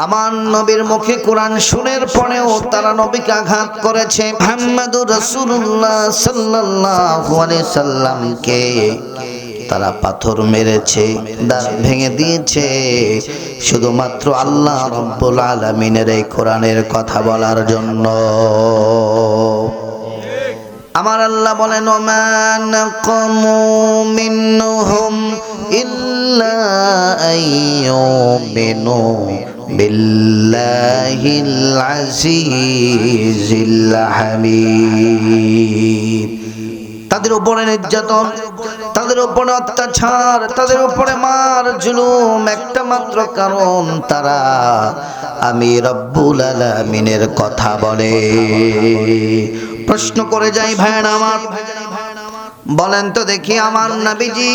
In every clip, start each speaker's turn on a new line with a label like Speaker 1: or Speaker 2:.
Speaker 1: আমার নবীর মুখে কোরআন শুনের পরেও তারা নবীকে আঘাত করেছে। মুহাম্মদুর রাসূলুল্লাহ সাল্লাল্লাহু আলাইহি সাল্লামকে তারা পাথর মেরেছে, দাঁত ভেঙে দিয়েছে, শুধুমাত্র আল্লাহ রাব্বুল আলামিনের এই কোরআনের কথা বলার জন্য। আমার আল্লাহ বলেন, ওমা নাকামু মিনহুম ইল্লা আইয়ুমিনু বিল্লাহিল আজিজিল হামিদ। তাদের উপরে নির্যাতন, তাদের উপরে অত্যাচার, তাদের উপরে মার জুলুম একটা মাত্র কারণ, তারা আমি রব্বুল আলামিনের কথা বলে। প্রশ্ন করে যাই ভাইরা আমার, বলেন তো দেখি, আমার নবীজি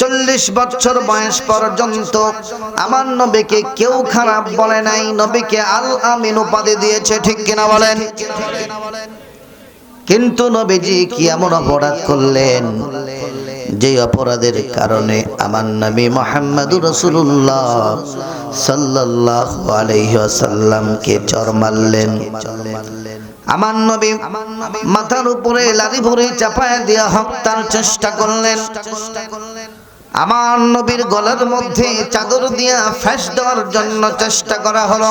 Speaker 1: 40 বছর বয়স পর্যন্ত আমার নবীকে কেউ খারাপ বলে নাই, নবীকে আল আমিন উপাধি দিয়েছে, ঠিক কিনা বলেন? কিন্তু নবীজি কি এমন অপরাধ করলেন যে অপরাধের কারণে আমার নবী মুহাম্মদুর রাসূলুল্লাহ সাল্লাল্লাহু আলাইহি ওয়াসাল্লামকে চর মারলেন? আমার নবী মাথার উপরে লাঠি ভরে চাপায় দিয়ে হত্যার চেষ্টা করলেন। আমার নবীর গলার মধ্যে চাদর দিয়ে ফাঁস দেওয়ার জন্য চেষ্টা করা হলো।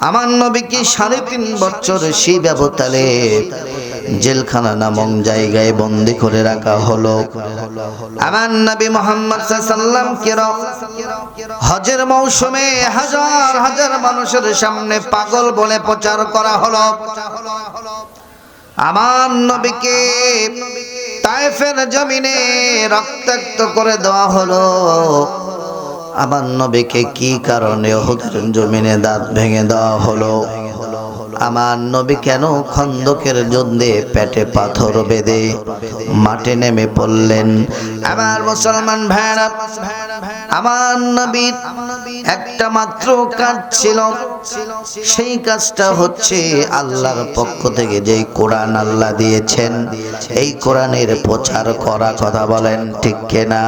Speaker 1: আমার নবীকে 3.5 বছর সেই ব্যবতালে জেলখানা নামক জায়গায় বন্দী করে রাখা হলো। আমার নবী মুহাম্মদ সাল্লাল্লাহু আলাইহি ওয়াসাল্লামকে হজের মৌসুমে হাজার হাজার মানুষের সামনে পাগল বলে প্রচার করা হলো। আমার নবীকে তায়েফের জমিনে রক্তাক্ত করে দেওয়া হলো। আমার নবীকে কি কারণে উহুদের জমিনে দাঁত ভেঙে দেওয়া হলো? আমার নবী কেন খন্দকের যুদ্ধে পেটে পাথর বেঁধে মাঠে নেমে পড়লেন? আমার মুসলমান ভাইরা, আমার নবীর একটা মাত্র কাজ ছিল, সেই কাজটা হচ্ছে আল্লাহর পক্ষ থেকে যেই কোরআন আল্লাহ দিয়েছেন এই কোরআনের প্রচার করা। কথা বলেন ঠিক কিনা?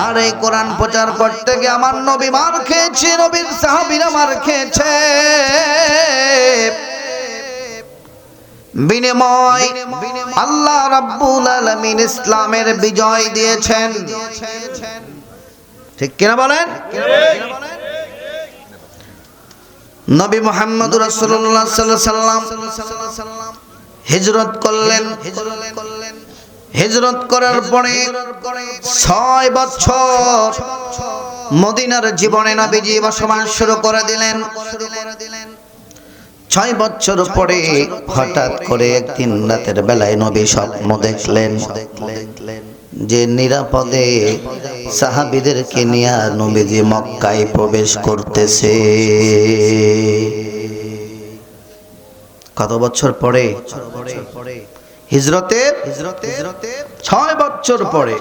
Speaker 1: আর এই কোরআন প্রচার করতে গিয়ে আমার নবী মার খেয়েছে, নবীর সাহাবীরা মার খেয়েছে। বিনিময় আল্লাহ রাব্বুল আলামিন ইসলামের বিজয় দিয়েছেন, ঠিক কিনা বলেন? নবী মুহাম্মদুর রাসূলুল্লাহ সাল্লাল্লাহু আলাইহি সাল্লাম হিজরত করলেন। হিজরত করার পরে 6 বছর মদিনার জীবনে নবীজি বসবাস শুরু করে দিলেন। 6 বছর পরে হঠাৎ করে একদিন রাতের বেলায় নবী স্বপ্ন দেখলেন যে নিরাপদে সাহাবীদেরকে নিয়ে নবীজি মক্কায় প্রবেশ করতেছে। কত বছর পরে? হিজরতে 6 বছর পরে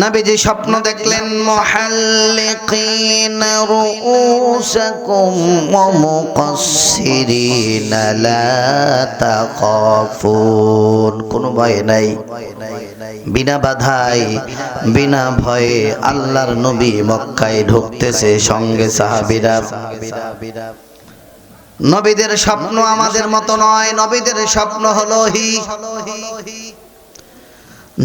Speaker 1: নবীজি স্বপ্ন দেখলেন, মুহাল্লিকিনা রুউসাকুম ওয়া মুকাসসিরিনা লা তাখাফুন। কোনো ভয় নাই, বিনা বাধায় বিনা ভয়ে আল্লাহর নবী মক্কায় ঢুকতেছে, সঙ্গে সাহাবীরা। নবীদের স্বপ্ন আমাদের মতো নয়, নবীদের স্বপ্ন হলো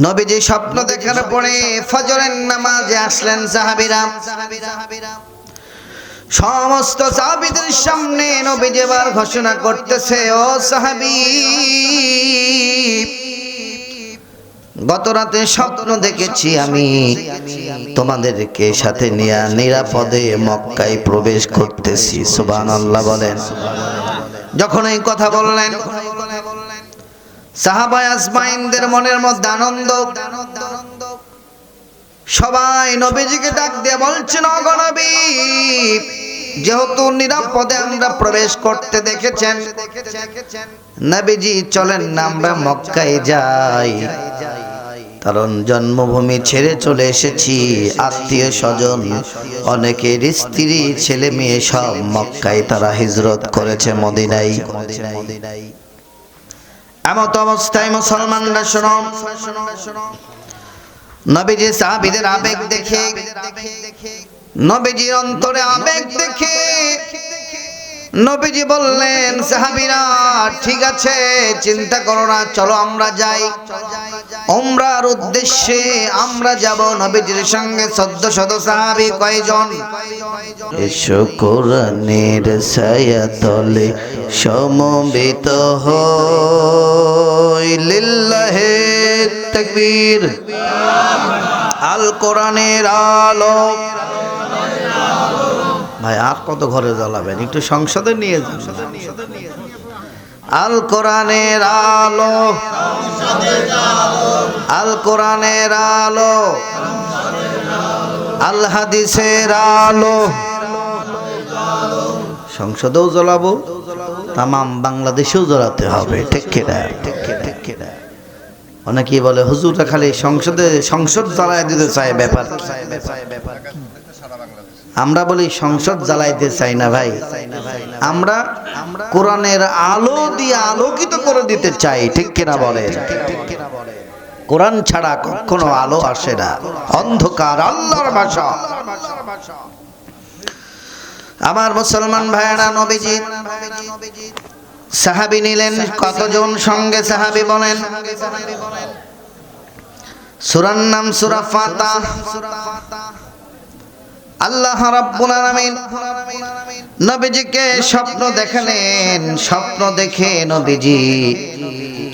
Speaker 1: নবীজি স্বপ্ন দেখার পরে ফজরের নামাজে আসলেন সাহাবীরা। সমস্ত সাহাবীদের সামনে নবীজি এবার ঘোষণা করতেছে, ও সাহাবী, গত রাতে স্বপ্ন দেখেছি আমি তোমাদেরকে সাথে নিয়ে নিরাপদে মক্কায় প্রবেশ করতেছি। সুবহানাল্লাহ বলেন। যখন এই কথা বললেন, সাহাবা আজমাইনদের মনের মধ্যে আনন্দ। সবাই নবীজিকে ডাক দিয়ে বলছেন, ও নবী, যেহেতু নিরাপদে আমরা প্রবেশ করতে দেখেছেন, নবীজি চলেন না আমরা মক্কায় যাই। কারণ জন্মভূমি ছেড়ে চলে এসেছি, আত্মীয় স্বজন অনেকের স্ত্রী ছেলে মেয়ে সব মক্কায় তারা হিজরত করেছে মদিনায়। এমত অবস্থায় মুসলমানরা শোনো, নবীজি সাহাবীদের আবেগ দেখে, নবীজির অন্তরে আবেগ দেখে নবীজি বললেন, সাহাবীরা ঠিক আছে, চিন্তা করো না, চলো আমরা যাই। উমরার উদ্দেশ্যে আমরা যাব। নবীজির সঙ্গে 1400 সাহাবী কয়জন? এসো কোরআনের ছায়াতলে সমবেত হই, লিল্লাহে তাকবীর। আল কোরআনের আলো। ভাই আর কত ঘরে জ্বালাবেন, একটু সংসদে নিয়ে যান। আল কোরআনের আলো, আল কোরআনের আলো, আল হাদিসের আলো। সংসদেও জ্বলাবো, তামাম বাংলাদেশেও জ্বলাতে হবে। ঠিক কিনা? ঠিক কিনা? ঠিক কিনা? অনেকেই বলে হুজুরটা খালি সংসদ জ্বালায় দিতে চায়, ব্যাপার। আমরা বলি সংসদ জ্বালাইতে চাই না ভাই, আমরা কোরআনের আলো দিয়ে আলোকিত করে দিতে চাই। ঠিক কিনা বলে? কোরআন ছাড়া কখনো আলো আসে না, অন্ধকার আল্লাহর ভাষা। আমার মুসলমান ভাইরা, নবীজি সাহাবী নিলেন কতজন সঙ্গে? সাহাবী বলেন, সূরার নাম সূরা ফাতিহা। আল্লাহ রাব্বুল আলামিন নবীজিকে স্বপ্ন দেখালেন। স্বপ্ন দেখে নবীজি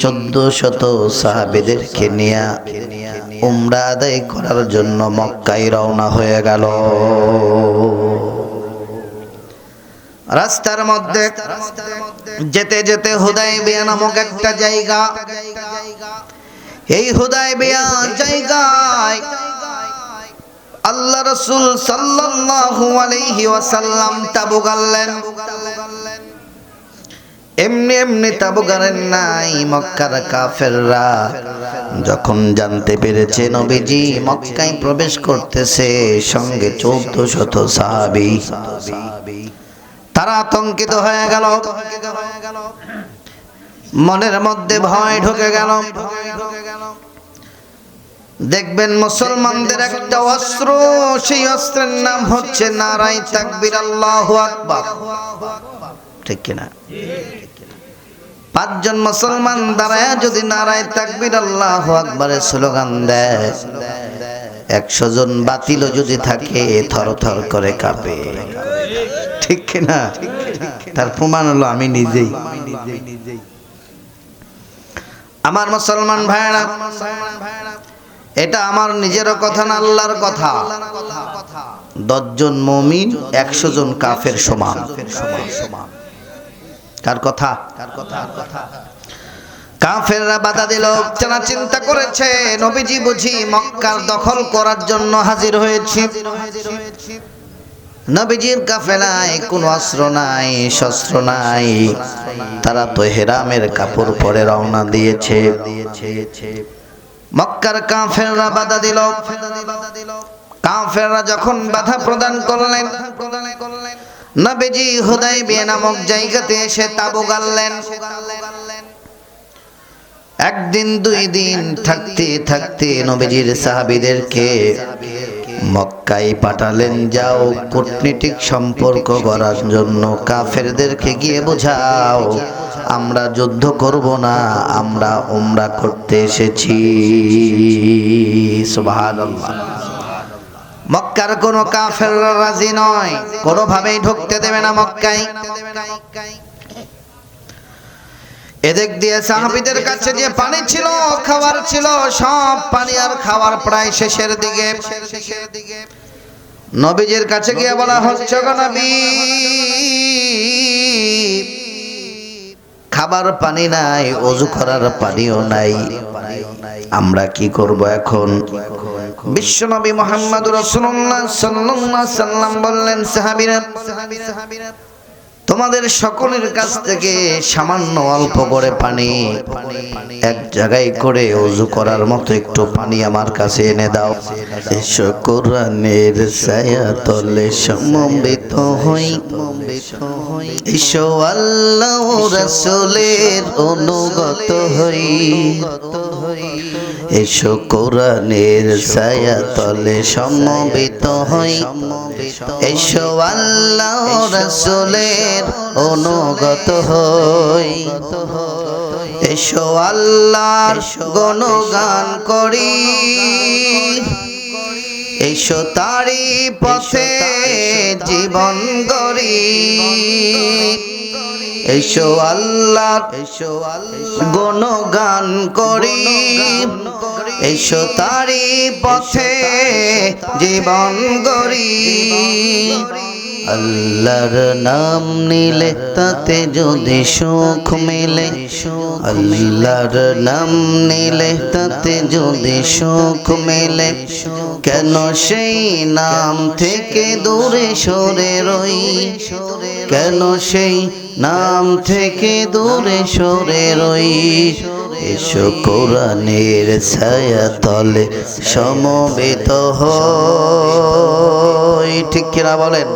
Speaker 1: 1400 সাহাবীদেরকে নিয়ে উমরা আদায় করার জন্য মক্কায় রওনা হয়ে গেল। রাস্তার মধ্যে যেতে যেতে হুদায়বিয়া নামক একটা জায়গা, এই হুদায়বিয়া জায়গায় আল্লাহ রাসূল সাল্লাল্লাহু আলাইহি ওয়াসাল্লাম তাবু গাড়লেন। এমনি এমনি তাবু গাড়েন নাই। মক্কার কাফেররা যখন জানতে পেরেছে নবীজি মক্কায় প্রবেশ করতেছে সঙ্গে 1400 সাহাবী, তারা আতঙ্কিত হয়ে গেল। মনের মধ্যে ভয় ঢুকে গেল। দেখবেন মুসলমানদের একটা অস্ত্র, সেই অস্ত্রের নাম হচ্ছে নারায়ে তাকবীর, আল্লাহু আকবার। ঠিক কিনা? 5 জন মুসলমান দাঁড়ায় যদি নারায়ে তাকবীর আল্লাহু আকবারের স্লোগান দেয়, 100 জন বাতিলও যদি থাকে থরথর করে কাঁপে। ঠিক কিনা? তার প্রমাণ হলো আমি নিজেই। আমার মুসলমান ভাইরা, এটা আমার নিজেরও কথা না, আল্লাহর কথা। 10 জন মুমিন 100 জন কাফের সমান। কার কথা? কাফেররা বাধা দিল। যারা চিন্তা করেছে নবীজি বুঝি মক্কার দখল করার জন্য হাজির হয়েছে। নবীজির কাফেলায় কোনো অস্ত্র নাই, শস্ত্র নাই, তারা তো হেরামের কাপড় পরে রওনা দিয়েছে। মক্কার কাফেররা বাধা দিল। কাফেররা যখন বাধা প্রদান করলেন, নবীজি হুদায়বিয়া নামক জায়গাতে এসে তাবু গাড়লেন। 1 দিন 2 দিন থাকতে থাকতে নবীজির সাহাবীদেরকে মক্কায় পাঠালেন, যাও কূটনীতিক সম্পর্ক করার জন্য কাফেরদেরকে গিয়ে বোঝাও আমরা যুদ্ধ করব না, আমরা উমরা করতে এসেছি। সুবহানাল্লাহ। মক্কার কোনো কাফেররা রাজি নয়, কোনোভাবেই ঢুকতে দেবে না মক্কায়। এদিক দিয়ে সাহাবীদের কাছে যে পানি ছিল, খাবার ছিল, সব পানি আর খাবার প্রায় শেষের দিকে। নবীজির কাছে গিয়ে বলা হচ্ছে, গো নবী, খাবার পানি নাই, ওযু করার পানিও নাই, আমরা কি করব এখন? বিশ্বনবী মুহাম্মদুর রাসূলুল্লাহ সাল্লাল্লাহু আলাইহি সাল্লাম বললেন, সাহাবীরা, তোমাদের সকলের কাছ থেকে সামান্য অল্প করে পানি, এক জায়গায় করে ওযু করার মতো একটু পানি আমার কাছে এনে দাও। এসো কোরআনের ছায়াতলে সমবেত হই, এসো আল্লাহ রাসূলের অনুগত হই, এসো কোরআনের ছায়া তলে সমবেত হই, এসো আল্লাহ রাসূলের অনুগত হই, এসো আল্লাহর গুণগান করি, এসো তারি পথে জীবন গড়ি, এসো আল্লাহর গুণগান করি, এসো তারি পথে জীবন গড়ি। আল্লাহর নাম নিলে তাতে যদি সুখ মিলে, আল্লাহর নাম নিলে তাতে যদি সুখ মিলে, কেন সেই নাম থেকে দূরে সরে রই, কেন সেই নাম থেকে দূরে সরে রই। এসো কোরআনের ছায়া তলে সমবেত হই। ঠিক কিনা বলেন?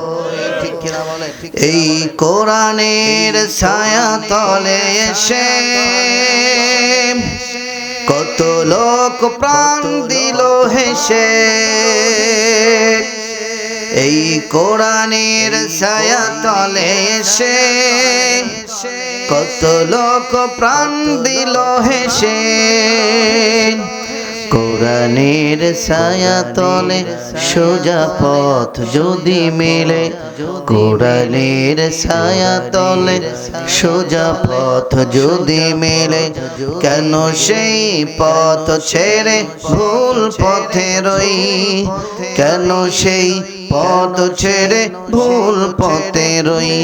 Speaker 1: এই কোরআনের ছায়া তলে এসে কত লোক প্রাণ দিল হেসে, এই কোরআনের ছায়া তলে এসে কত লোক প্রাণ দিল হেসে। কোরআনের ছায়া তলে সোজা পথ যদি মেলে, কোরআনের ছায়া তলে সোজা পথ যদি মেলে, কেন সেই পথ ছেড়ে ভুল পথে রই, কেন সেই পথ ছেড়ে ভুল পথে রই।